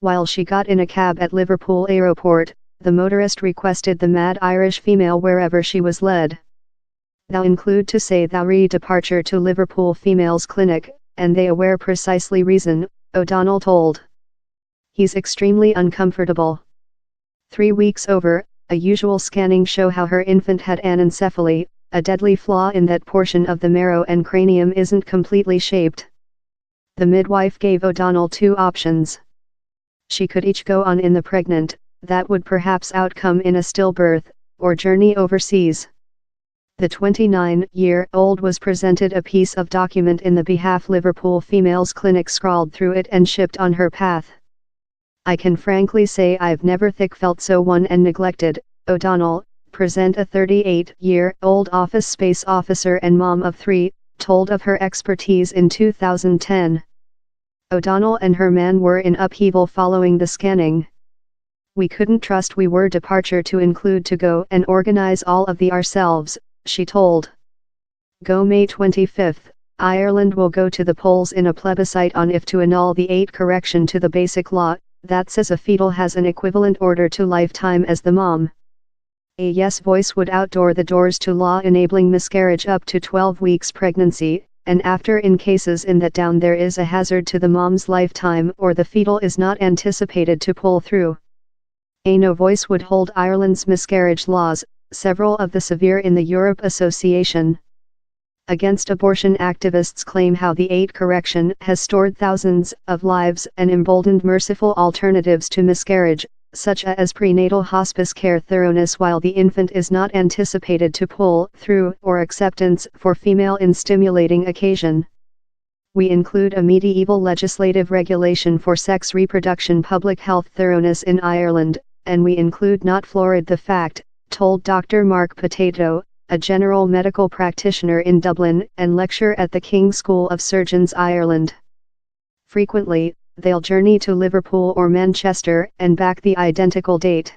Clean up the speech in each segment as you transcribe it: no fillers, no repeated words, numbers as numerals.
While she got in a cab at Liverpool Aeroport, the motorist requested the mad Irish female wherever she was led. Thou include to say thou re-departure to Liverpool Females Clinic, and they aware precisely reason, O'Donnell told. He's extremely uncomfortable. 3 weeks over, a usual scanning show how her infant had anencephaly, a deadly flaw in that portion of the marrow and cranium isn't completely shaped. The midwife gave O'Donnell 2 options. She could each go on in the pregnant, that would perhaps outcome in a stillbirth, or journey overseas. The 29-year-old was presented a piece of document in the behalf Liverpool Females Clinic scrawled through it and shipped on her path. I can frankly say I've never felt so won and neglected, O'Donnell, present a 38-year-old office space officer and mom of 3, told of her expertise in 2010. O'Donnell and her man were in upheaval following the scanning. We couldn't trust we were departure to include to go and organize all of the ourselves, she told. Go May 25, Ireland will go to the polls in a plebiscite on if to annul the 8 correction to the basic law, that says a fetal has an equivalent order to lifetime as the mom. A yes voice would outdoor the doors to law enabling miscarriage up to 12 weeks pregnancy, and after in cases in that down there is a hazard to the mom's lifetime or the fetal is not anticipated to pull through. A no voice would hold Ireland's miscarriage laws, several of the severe in the Europe Association. Against abortion activists claim how the 8 correction has stored thousands of lives and emboldened merciful alternatives to miscarriage, such as prenatal hospice care thoroughness while the infant is not anticipated to pull through or acceptance for female in stimulating occasion. We include a medieval legislative regulation for sex reproduction public health thoroughness in Ireland, and we include not florid the fact, told Dr. Mark Potato, a general medical practitioner in Dublin and lecturer at the King's School of Surgeons Ireland. Frequently, they'll journey to Liverpool or Manchester and back the identical date.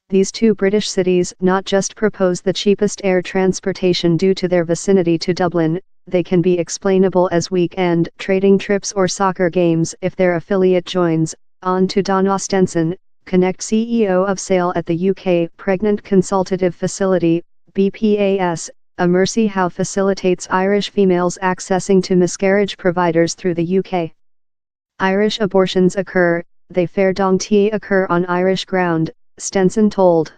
These 2 British cities not just propose the cheapest air transportation due to their vicinity to Dublin, they can be explainable as weekend trading trips or soccer games if their affiliate joins, on to Don Ostenson, Connect CEO of SAIL at the UK Pregnant Consultative Facility, BPAS, a mercy how facilitates Irish females accessing to miscarriage providers through the UK. Irish abortions occur, they fair dongtie occur on Irish ground, Stenson told.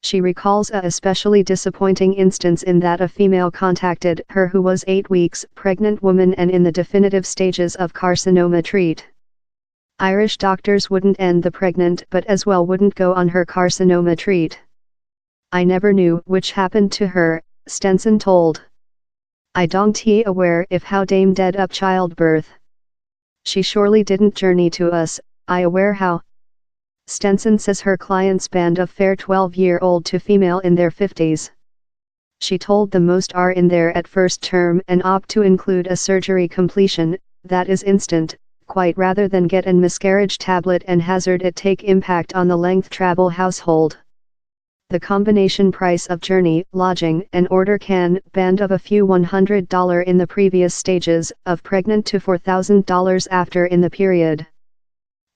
She recalls a especially disappointing instance in that a female contacted her who was 8 weeks pregnant woman and in the definitive stages of carcinoma treat. Irish doctors wouldn't end the pregnant but as well wouldn't go on her carcinoma treat. I never knew which happened to her, Stenson told. I dongtie aware if how dame dead up childbirth. She surely didn't journey to us, I aware how. Stenson says her clients band of fair 12-year-old to female in their 50s. She told them most are in there at first term and opt to include a surgery completion, that is instant, quite rather than get an miscarriage tablet and hazard it take impact on the length travel household. The combination price of journey, lodging and order can band of a few $100 in the previous stages of pregnant to $4,000 after in the period.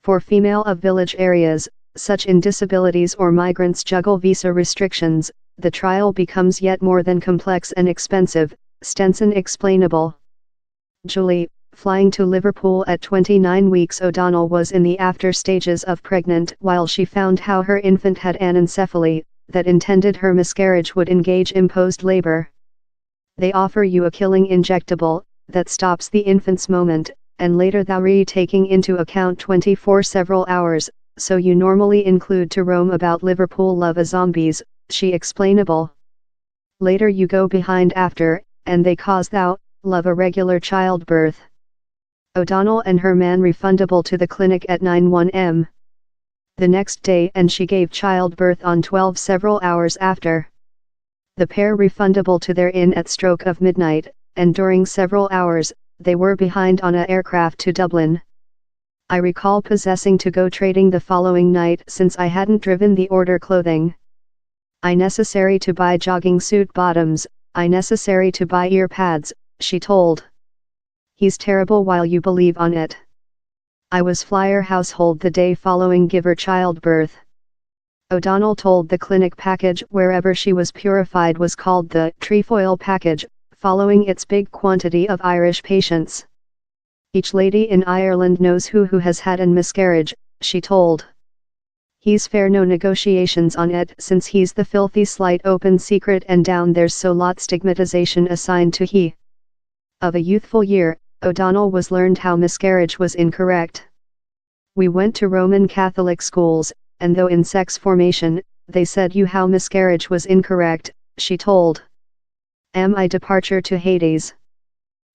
For female of village areas, such in disabilities or migrants juggle visa restrictions, the trial becomes yet more than complex and expensive, Stenson explainable. Julie, flying to Liverpool at 29 weeks O'Donnell was in the after stages of pregnant while she found how her infant had anencephaly, that intended her miscarriage would engage imposed labor. They offer you a killing injectable, that stops the infant's moment, and later thou taking into account 24 several hours, so you normally include to roam about Liverpool love a zombies, she explainable. Later you go behind after, and they cause thou, love a regular childbirth. O'Donnell and her man refundable to the clinic at 9:01 am. The next day and she gave childbirth on 12 several hours after. The pair refundable to their inn at stroke of midnight, and during several hours, they were behind on a aircraft to Dublin. I recall possessing to go trading the following night since I hadn't driven the order clothing. I necessary to buy jogging suit bottoms, I necessary to buy ear pads, she told. He's terrible while you believe on it. I was flyer household the day following giver childbirth. O'Donnell told the clinic package wherever she was purified was called the trefoil package, following its big quantity of Irish patients. Each lady in Ireland knows who has had an miscarriage, she told. He's fair no negotiations on it since he's the filthy slight open secret and down there's so lot stigmatization assigned to he. Of a youthful year, O'Donnell was learned how miscarriage was incorrect. We went to Roman Catholic schools, and though in sex formation, they said you how miscarriage was incorrect, she told. My departure to Hades.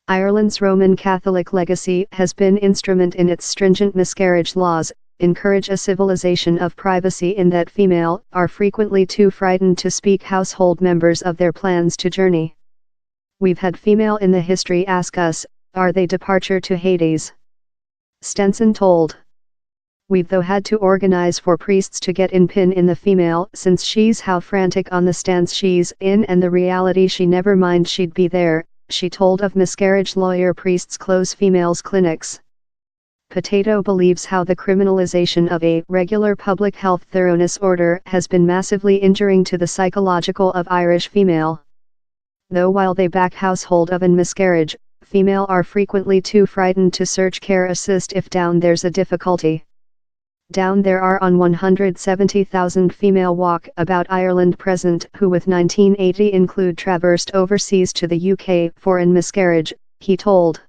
Ireland's Roman Catholic legacy has been instrument in its stringent miscarriage laws, encourage a civilization of privacy in that female are frequently too frightened to speak household members of their plans to journey. We've had female in the history ask us, are they departure to Hades? Stenson told. We've though had to organize for priests to get in pin in the female since she's how frantic on the stance she's in and the reality she never mind she'd be there, she told of miscarriage lawyer priests close females clinics. Potato believes how the criminalization of a regular public health thoroughness order has been massively injuring to the psychological of Irish female. Though while they back household of an miscarriage, female are frequently too frightened to search care assist if down there's a difficulty. Down there are on 170,000 female walk about Ireland present who with 1980 include traversed overseas to the UK for an miscarriage, he told.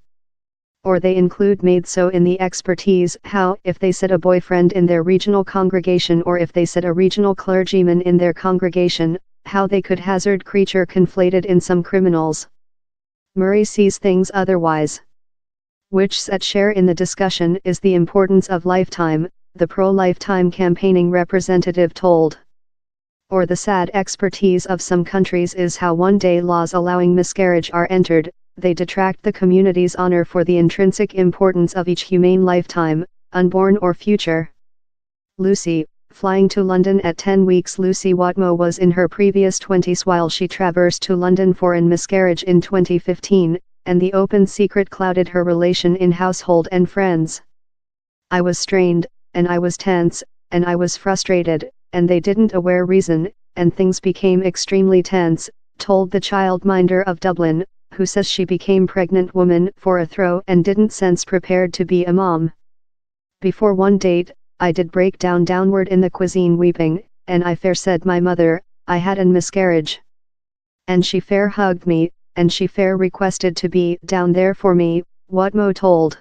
Or they include made so in the expertise how if they said a boyfriend in their regional congregation or if they said a regional clergyman in their congregation, how they could hazard creature conflated in some criminals. Murray sees things otherwise. Which set share in the discussion is the importance of lifetime, the pro-lifetime campaigning representative told. Or the sad expertise of some countries is how one-day laws allowing miscarriage are entered, they detract the community's honor for the intrinsic importance of each humane lifetime, unborn or future. Lucy, flying to London at 10 weeks. Lucy Watmo was in her previous 20s while she traversed to London for an miscarriage in 2015, and the open secret clouded her relation in household and friends. I was strained, and I was tense, and I was frustrated, and they didn't aware reason, and things became extremely tense, told the childminder of Dublin, who says she became pregnant woman for a throw and didn't sense prepared to be a mom. Before one date, I did break down downward in the cuisine weeping, and I fair said my mother, I had an miscarriage. And she fair hugged me, and she fair requested to be down there for me, Watmo told.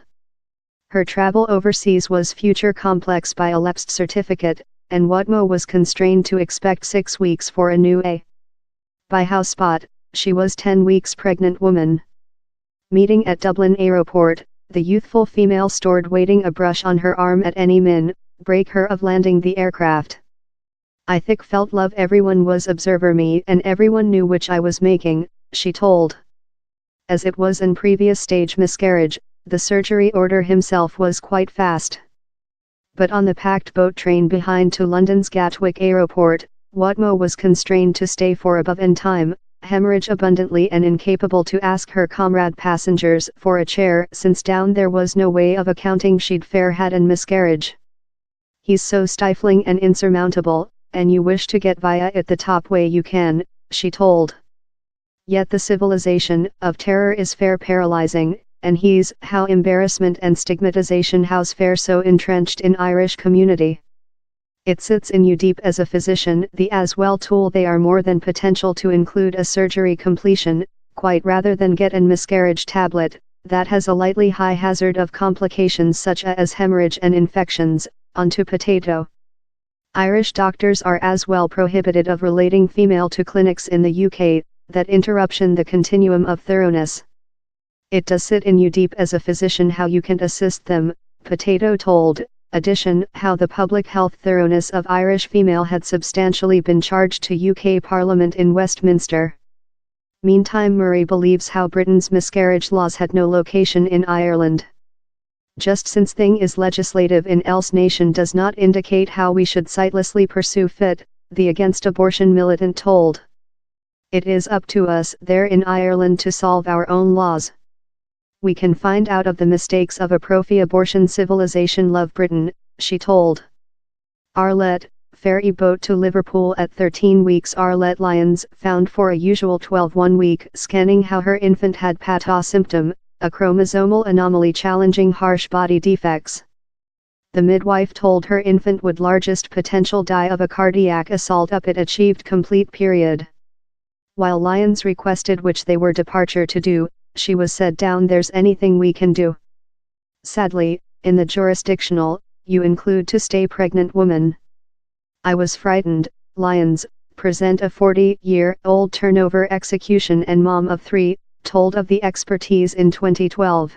Her travel overseas was future complex by a lapsed certificate, and Watmo was constrained to expect 6 weeks for a new A. By house spot, she was 10 weeks pregnant woman. Meeting at Dublin Aeroport, the youthful female stored waiting a brush on her arm at any min, break her of landing the aircraft. I thick felt love everyone was observer me and everyone knew which I was making, she told. As it was an previous stage miscarriage, the surgery order himself was quite fast. But on the packed boat train behind to London's Gatwick Aeroport, Watmo was constrained to stay for above in time, hemorrhage abundantly and incapable to ask her comrade passengers for a chair since down there was no way of accounting she'd fair had an miscarriage. He's so stifling and insurmountable, and you wish to get via it the top way you can, she told. Yet the civilization of terror is fair paralyzing, and he's how embarrassment and stigmatization how's fair so entrenched in Irish community. It sits in you deep as a physician the as well tool they are more than potential to include a surgery completion, quite rather than get an miscarriage tablet, that has a lightly high hazard of complications such as hemorrhage and infections, onto potato. Irish doctors are as well prohibited of relating female to clinics in the UK, that interruption the continuum of thoroughness. It does sit in you deep as a physician how you can assist them, Potato told. Addition, how the public health thoroughness of Irish female had substantially been charged to UK Parliament in Westminster. Meantime Murray believes how Britain's miscarriage laws had no location in Ireland. Just since thing is legislative in else nation does not indicate how we should sightlessly pursue fit, the against abortion militant told. It is up to us there in Ireland to solve our own laws. we can find out of the mistakes of a pro-abortion civilization love Britain, she told. Arlette, ferry boat to Liverpool at 13 weeks. Arlette Lyons found for a usual 12 week scanning how her infant had PATA symptom, a chromosomal anomaly challenging harsh body defects. The midwife told her infant would largest potential die of a cardiac assault up it achieved complete period. While Lyons requested which they were departure to do, she was said down there's anything we can do. Sadly, in the jurisdictional, you include to stay pregnant woman. I was frightened. Lyons, present a 40-year-old turnover execution and mom of 3, told of the expertise in 2012.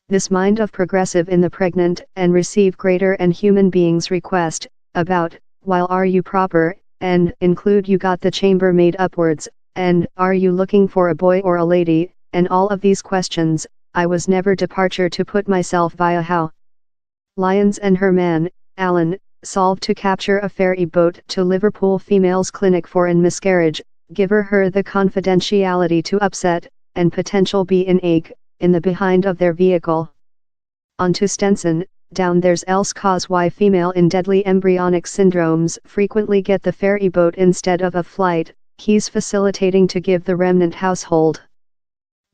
This mind of progressive in the pregnant and receive greater and human beings request, about, while are you proper, and include you got the chamber made upwards, and are you looking for a boy or a lady, and all of these questions, I was never departure to put myself via how. Lyons and her man, Alan, solved to capture a ferry boat to Liverpool females clinic for an miscarriage, give her the confidentiality to upset, and potential be in egg, in the behind of their vehicle. On to Stenson, down there's else cause why female in deadly embryonic syndromes frequently get the ferry boat instead of a flight, he's facilitating to give the remnant household.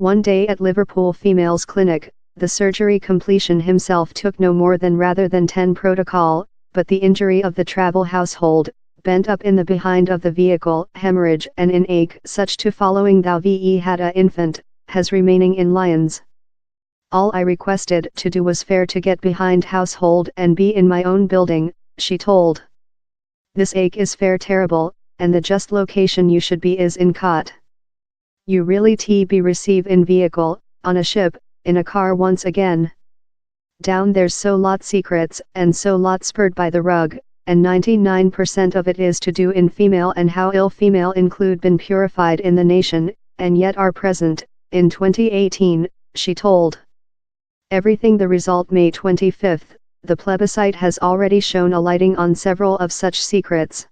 One day at Liverpool females clinic, the surgery completion himself took no more than rather than 10 protocol, but the injury of the travel household, bent up in the behind of the vehicle, hemorrhage and in egg such to following thou ve had a infant, has remaining in Lyons. All I requested to do was fair to get behind household and be in my own building, she told. This egg is fair terrible, and the just location you should be is in cot. You really be receive in vehicle, on a ship, in a car once again. Down there's so lot secrets and so lot spurred by the rug, and 99% of it is to do in female and how ill female include been purified in the nation, and yet are present, in 2018, she told. Everything the result May 25, the plebiscite has already shown a lighting on several of such secrets.